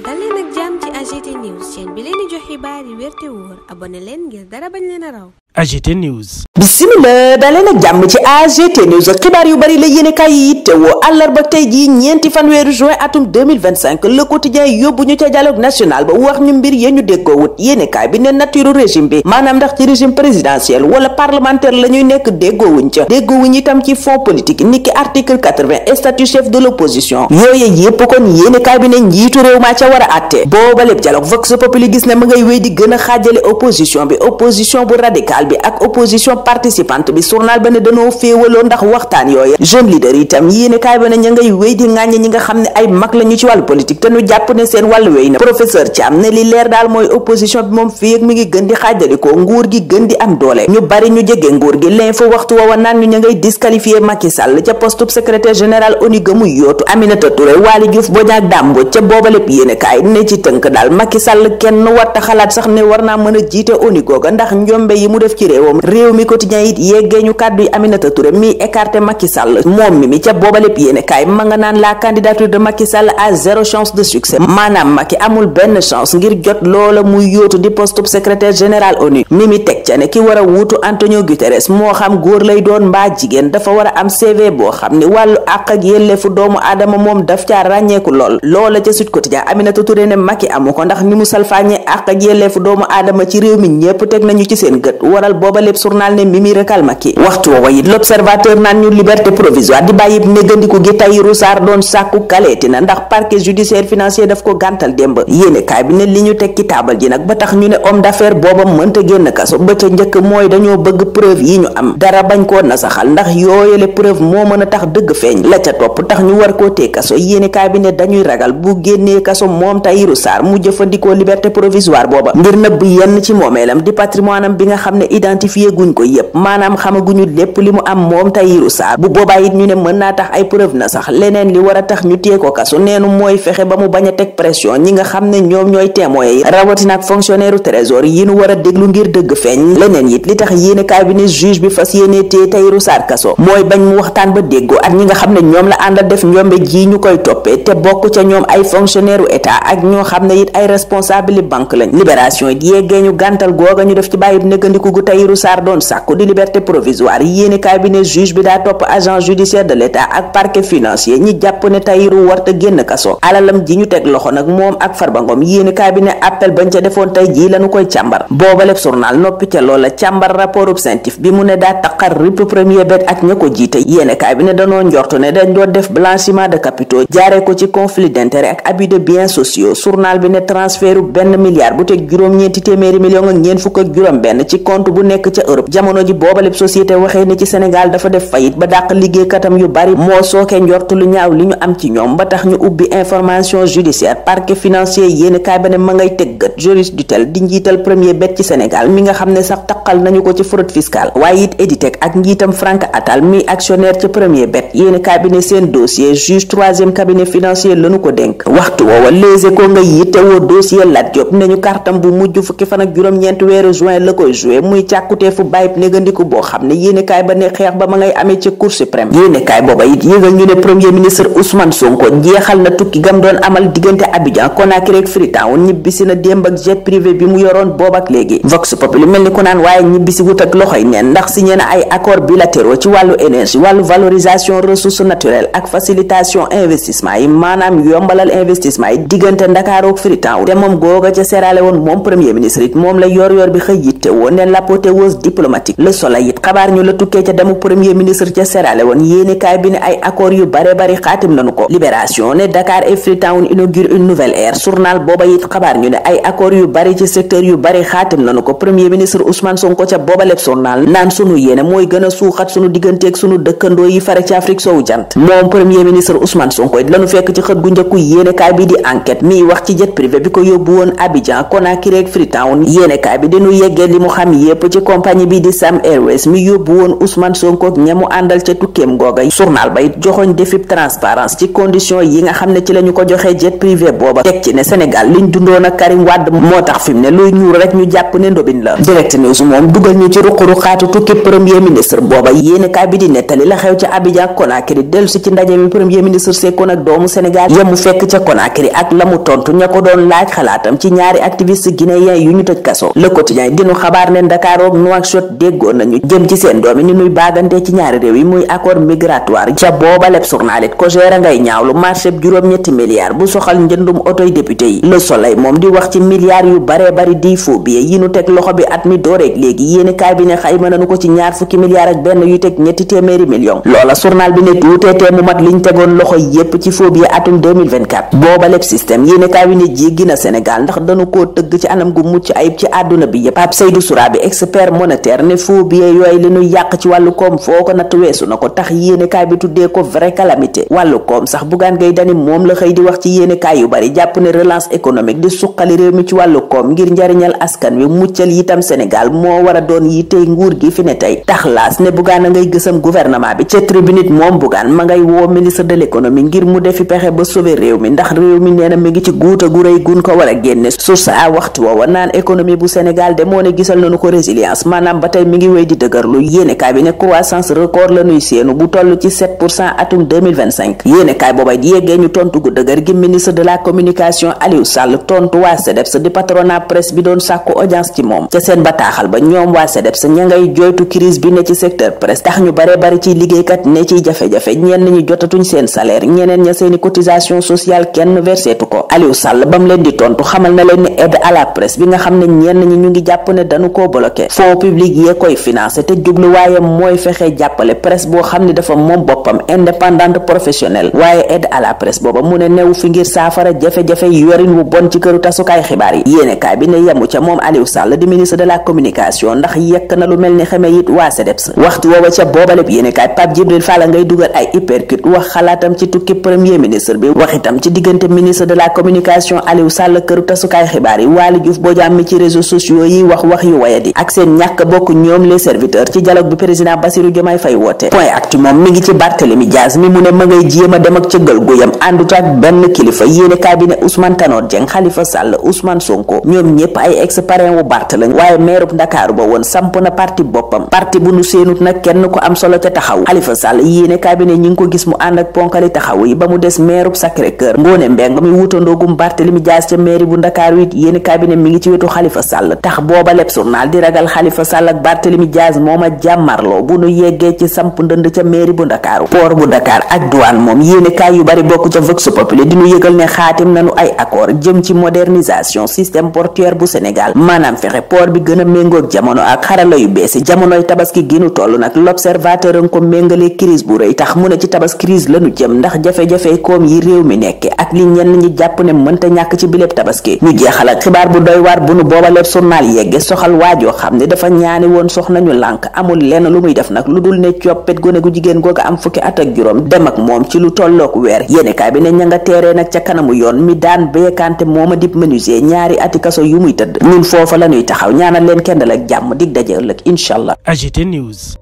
dal leen ak jàmm ci AGT News chaîne bi leen di jox xibaar yi wér te wóor abonné leen ngir dara bañ leen a raw. AGT News. Bismillah daleen ak jàmm ci AGT News xibaar yu bari la yéenekaay yi te woo àllarba tey jii ñeenti fanweeru juin atum 2025 le quotidien yóbbu ñu ca dialogue national ba wax ñu mbir ya ñu déggoowut yéenekaay bi ne nature régime bi maanaam ndax ci régime présidentiel wala parlementaire la ñuy nekk déggoowuñ itam ci fond politique niki article 80 statut chef de l'opposition yooye yépp kon yéenekaay bi ne njiitu réew maa ca war a àtte booba lépp dialogue vox populi gis ne ma ngay wéy di gën a xaajale opposition bu radical bi ak opposition participante bi journal ba ne dañoo féewaloo ndax waxtaan yooya jeune leader itam yéenekaay ba ne ña ngay wéy di ŋàññe ñi nga xam ne ay mag lañu ci wàllu politique te ñu jàpp ne seen wàllu wéy na professeur Thiam ne li leer daal mooy opposition bi moom fii ak mi ngi gën di xaajalikoo nguur gi gën di am doole ñu bari ñu jege nguur gi l'info waxtu woowa naan ñu ña ngay disqualifier Macky Sall ca poste secrétaire général ONU ga muy yootu Aminata Touré Waly Diouf Bodiang ak Dame Mbodj ca booba lépp yéenekaay ne ci tënk daal Macky Sall kenn warta xalaat sax ne war naa mën a jiite ONU googa ndax njombe yi mu def ci réew mi quotidien it yeggee ñu kàddu yi Aminata Touré mi écarté Macky Sall moom mi ca booba lépp yéene kaay ma nga naan la candidature de Macky Sall a zéro chance de succès maanaam Macky amul benn chance ngir jot loola muy yóotu di poste secrétaire général ONU mi teg ca ne ki war a wuutu Antonio Guterres moo xam góor lay doon mbaa jigéen dafa war a am CV boo xam ni wàllu àq ak yelleefu doomu aadama moom daf caa ràññeeku loola ca Sud Quotidien Aminata Touré ne Macky amu ko ndax ni mu salfaañee àq ak yelleefu doomu aadama ci réew mi ñépp teg nañu ci seen gët waral booba lépp journal ne Mimi rekal Macky waxtu woowa it l'observateur naan ñu liberté provisoire di bàyyi négandiku gi Tahirou Sarr doon sàkku kaleeti na ndax parquet judiciaire financier daf ko gàntal démb yéenekaay bi ne li ñu teg ci taabal ji nag ba tax ñu ne homme d'affaires booba mënta génn kaso ba ca njëkk mooy dañoo bëgg preuve yi ñu am dara bañ koo nasaxal ndax yooyale preuve moo mën a tax dëgg feeñ la ca topp tax ñu war koo tee kaso yéenekaay bi ne dañuy ragal bu génnee kaso moom Tahirou Sarr mu jëfandikoo liberté provisoire booba ngir nëbb yenn ci moomeelam di patrimoine am bi nga xam ne identifié guñ ko yépp maanaam xamaguñu lépp li mu am moom Tahirou Sarr bu boobaa it ñu ne mën naa tax ay preuve na sax leneen li war a tax ñu téye ko kaso neenu mooy fexe ba mu bañ a teg pression ñi nga xam ne ñoom ñooy témoins yi rawatina ak fonctionnaire u trésor yi ñu war a déglu ngir dëgg feeñ leneen it li tax yéenekaay bi ne juge bi fas yéene téye Tahirou Sarr kaso mooy bañ mu waxtaan ba déggoo ak ñi nga xam ne ñoom la àndal def njombe ji ñu koy toppee te bokk ca ñoom ay fonctionnaire u état ak ñoo xam ne it ay responsable banque lañ libération it yeggee ñu gàntal googa ñu def ci bàyyi négandiku gu Tahirou Sarr doon sàkku di liberté provisoire yéenekaay bi ne juge bi daa topp agent judiciaire de l'état ak parquet financier ñi jàpp ne Tahirou warta génn kaso alalam ji ñu teg loxo nag moom ak Farba Ngom yéenekaay bi ne appel bañ ca defoon tey jii lañu koy càmbar booba lépp journal noppi ca loola càmbar rapport CENTIF bi mu ne daa taqar ripp premier bet ak ña ko jiite yéenekaay bi ne danoo njortu ne dañ doon def blanchiment de capitaux jaaree ko ci conflit d'intérêt ak abus de biens sociaux journal bi ne transfert benn milliard bu teg juróom-ñeenti téeméeri million ak ñeent fukk ak juróom benn ci compte bu nekk ca Europe jamono ji booba lépp société waxee ni ci Sénégal dafa def fayit ba dàq liggéeykatam yu bari moo sooke njort lu ñaaw li ñu am ci ñoom ba tax ñu ubbi information judiciaire parquet financier yéeni kaay ba ne ma ngay teg gët Joris Dutel di njiital premier bet ci Sénégal mi nga xam ne sax taqal nañu ko ci fraude fiscale waaye it Editec ak njiitam Franck Attal mi actionnaire ci premier bet yéeni kaay bi ne seen dossier juge troisième cabinet financier lañu ko dénk waxtu woowa Les Échos nga yitte woo dossier Lat Diop ne ñu kartam bu mujj fukki fan ak juróom-ñeent weeru juin la koy joué muy càkkutee fu bàyyib négandiku boo xam ne yéenekaay ba ne xeex ba ma ngay amee ca Cour suprême yéenekaay booba it yëgal ñu ne premier ministre Ousmane Sonko jeexal na tukki gam doon amal diggante Abidjan Conakry ak Freetown ñibbisi na démb ak jet privé bi mu yoroon boob ak léegi Vox Populi mel ni ku naan waaye ñibbisi wut ak loxoy neen ndax signé na ay accords bilatéraux ci wàllu énergie wàllu valorisation ressources naturelles ak facilitation investissement yi maanaam yombalal investissement yi diggante Ndakaaru ak Freetown te moom googa ca serale woon moom premier ministre it moom la yor bi xëy yitte woon ne l'apothéose diplomatique Le Soleil it xabaar ñu la tukkee ca demu premier ministre ca serale woon yéenekaay bi ne ay accords yu bare bari xaatim nañu ko Libération ne Dakar et Freetown inaugure une nouvelle ère journal booba it xabaar ñu ne ay accords yu bari ci secteur yu bari xaatim nañu ko premier ministre Ousmane Sonko ca booba lépp journal naan sunu yéene mooy gën a suuxat sunu digganteeg sunu dëkkandoo yi fare ci Afrique sowu jant moom premier ministre Ousmane Sonko it lañu fekk ci xët gu njëkku yéenekaay bi di enquête miy wax ci jet privé bi ko yóbbu woon Abidjan Conakry ak Freetown yéenekaay bi dañu yeggee li mu xam yépp ci compagnie bi di Sam Airways mi yóbbu woon Ousmane Sonko ak ñamu àndal ca tukkeem googa. journal ba it joxoñ defib transparence ci condition yi nga xam ne ci la ñu ko joxee jet privé booba, teg ci ne Sénégal liñ dundoon ak Karim Wade moo tax fi mu ne luy ñuur rek ñu jàpp ne ndobin la. Direct News moom dugal ñu ci ruq-ruqaatu tukki premier ministre booba. yéenekaay bi di nettali la xew ca Abidjan Conakry dellu si ci ndaje mi premier ministre sekkoon ak doomu Sénégal yamu fekk ca Conakry ak la mu tontu ña ko doon laaj xalaatam ci ñaari activiste guinéen yu ñu tëj kaso. Le Quotidien dinu xabaar ne Dakar ak Nouakchott déggoon nañu jëm ci seen doomi ni nuy baagante ci ñaari réew yi muy accord migratoire. ca booba lépp journalit ko géré ngay ñaawlu marché bi juróom-ñetti milliards bu soxal njëndum otoy député yi. Le Soleil moom di wax ci milliards yu bare bari di faux billets yi nu teg loxo bi at mi dooreeg léegi yéenekaay bi ne xayma nañu ko ci ñaar fukki milliards ak benn yu teg ñetti téeméeri millions. loola journal bi ne tuuteetee mu mat liñ tegoon loxo yépp ci faux billets atum 2024 booba lépp système yéenekaay bi ne jéggi na Sénégal ndax dañu koo tëgg ci anam gu mucc ayib ci àdduna bi yépp. Pape Seydou Sourabi expert monétaire ne faux billets yooyu li ñuy yàq ci wàllu koom foo ko natt weesu na ko tax yéenekaay bi tuddee ko vraie calamité. wàllu koom sax Bougane Gueye Dany moom la xëy di wax ci yéenekaay yu bari jàpp ne relance économique di suqali réew mi ci wàllu koom ngir njariñal askan wi muccal itam Sénégal moo war a doon yi tey nguur gi fi ne tey. tax laas ne Bougane a ngay gësam gouvernement bi ca tribune moom Bougane ma ngay woo ministre de l'économie ngir mu defi pexe ba sauver réew mi ndax réew mi nee na mi ngi ci guuta gu rëy gun ko war a génne. source a waxtu woowa naan économie bu Sénégal de moo ne gisal nañu ko résilience maanaam ba tey mi ngi wéy di dëgërlu. yéenekaay bi ne croissance record la nuy séenu bu toll ci 7% atum 2025. yéenekaay boobay di yeggee ñu tontu gu dëgër gi ministre de la communication Aliou Sall tontu waa CDEPS di patronat presse bi doon sàkku audience ci moom. ca seen bataaxal ba ñoom waa CDEPS ña ngay joytu crise bi ne ci secteur presse tax ñu bare bari ci liggéeykat ne ciy jafe-jafe ñenn ñi jotatuñ seen salaire ñeneen ña seeni cotisation sociale kenn verseetu ko. Aliou Sall bam leen di tontu xamal na leen ne aide à la presse bi nga xam ne ñenn ñi ñu ngi jàpp ne dañu koo bloqué fonds public yee koy financé te jubluwaayam mooy fexe jàppale presse boo xam ne dafa moom boppam indépendante professionnelle. waaye aide à la presse booba mu ne newu fi ngir saafara jafe-jafe yorin wu bon ci këru tasukaay xibaar yi. yéenekaay bi ne yemu ca moom Aliou Sall di ministre de la communication ndax yekk na lu mel ni xeme it waa CDEPS. waxtu woowa ca boobaleb yéenekaay Pape Djibril Fall ngay dugal ay hypercute wax xalaatam ci tukki premier ministre bi wax itam ci diggante ministre de la communication Aliou Sall këru tasukaay xibaar yi Waly Diouf Bodian mi ci réseaux sociaux yi wax yu wayadi ak seen ñàkk bokk ñoom les serviteurs ci dialogue bi président Bassirou Diomaye Faye woote. point actu moom mi ngi ci Barthélémy Dias mi mu ne ma ngay jéem a dem ak cëggal guyam àndut ak benn kilifa. yéenekaay bi ne Ousmane Tanor Dieng Khalifa Sall Ousmane Sonko ñoom ñépp ay ex parrain wu Barth lañ waaye mairub Ndakaaru ba woon samp na parti boppam parti bu nu seenut nag kenn ko am solo ca taxaw. Khalifa Sall yéenekaay bi ne ñi ngi ko gis mu ànd ak ponkali taxaw yi ba mu des mairub Sacré-Cœur Ngoné Mbengue mi wutandoogum Barthélémy Dias ca mairie bu Ndakaaru it yéenekaay bi ne mi ngi ci wetu Khalifa Sall tax booba lépp journal di ragal Khalifa Sall ak Barthélémy Dias mooma jàmmarloo bu nu yeggee ci samp ndënd ca mairie bu Ndakaaru. port bu Dakar ak douane moom yéenekaay yu bari bokk ca Vox Populi di nu yëgal ne xaatim nañu ay accord jëm ci modernisation système portuaire bu Sénégal maanaam fexe port bi gën a méngoog jamono ak xarala yu beesi jamonoy tabaski gi nu toll nag l'observateur nga ko méngalee crise bu rëy tax mu ne ci tabas crise lañu jëm ndax jafe-jafe koom yi réew mi nekke ak li ñenn ñi jàpp ne mënta ñàkk ci biléb tabaski. ñu jeexal ak xibaar bu doy waar bu nu booba lépp journal yegge soxal waajoo xam ne dafa ñaani woon soxna ñu lànk amul lenn lu muy def nag lu dul ne coppet gone gu jigéen googa am fukki at ak juróom dem ak moom ci lu tollook weer. yéenekaay bi ne ña nga teeree nag ca kanamu yoon mi daan beekante mooma dib menuisier ñaari ati kaso yu muy tëdd ñun foofa la ñuy taxaw ñaanal leen kendal ak jàmm dig daje ëllëg incha allah. AGT News.